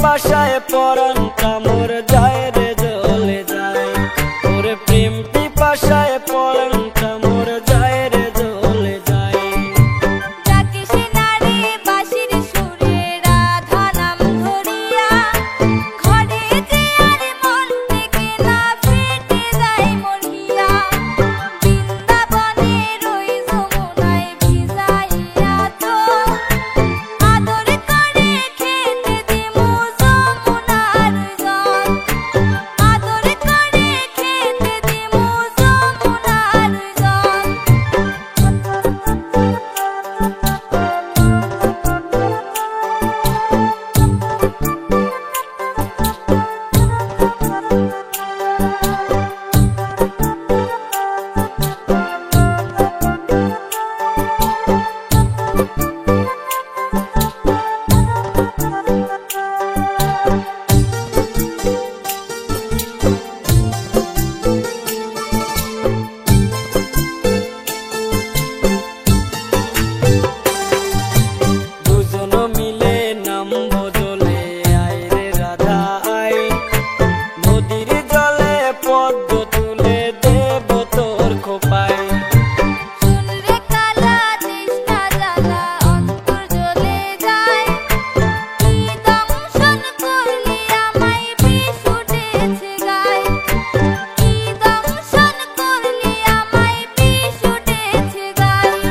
পিপাসায় পরাণটা মোর যায় রে জ্বলে যায়, ওর প্রেম পিপাসায় পরাণটা মোর যায় রে জ্বলে যায়। ডাকিস নারে বাঁশির সুরে রাধা নাম ধরিয়া, ঘরে যে আর মন থেকে না ফেটে যায় মরিয়া। বৃন্দাবনের ওই যমুনায় ভিজাইয়া তোর আদর করে খেতে দিমু যমুনার জল, আদর করে খেতে দিমু যমুনার জল। দুজন মিলে নামবো জলে আয় রে রাধা আয়, নদীর জলে পদ্ম তুলে দেব তোর খোপায়। শুন রে কালা তৃষ্ণা জ্বালা অন্তর জ্বলে যায়, কি দংশন করলি আমায় বিষ উঠেছে গায়, কি দংশন করলি আমায় বিষ উঠেছে গায়।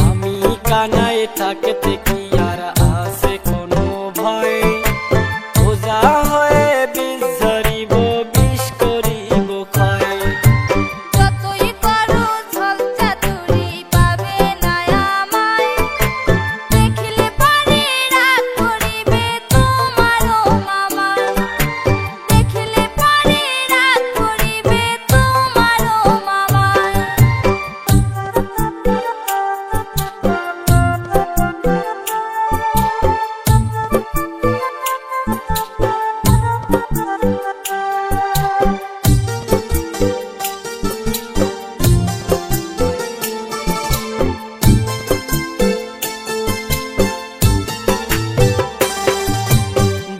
আমি কানায় থাকতে কি আর আছে কোনো ভয়, ওজা হয়ে বিষ ঝরিব বিষ করিব ক্ষয়। যতই করো ছল চাতুরি পাবে না আমায়, দেখিলে পারে রাগ করিবে তোমারও মামায়, দেখিলে পারে রাগ করিবে তোমারও মামায়।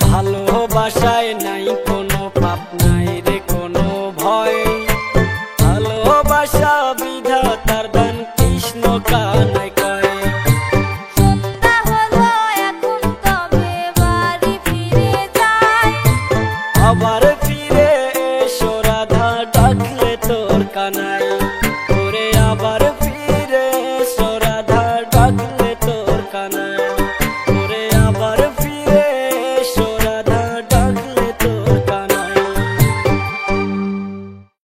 ভালোবাসায় নাই কোনো পাপ নাই রে কোনো ভয়, ভালোবাসা বিধাতার দান কৃষ্ণ কানাই।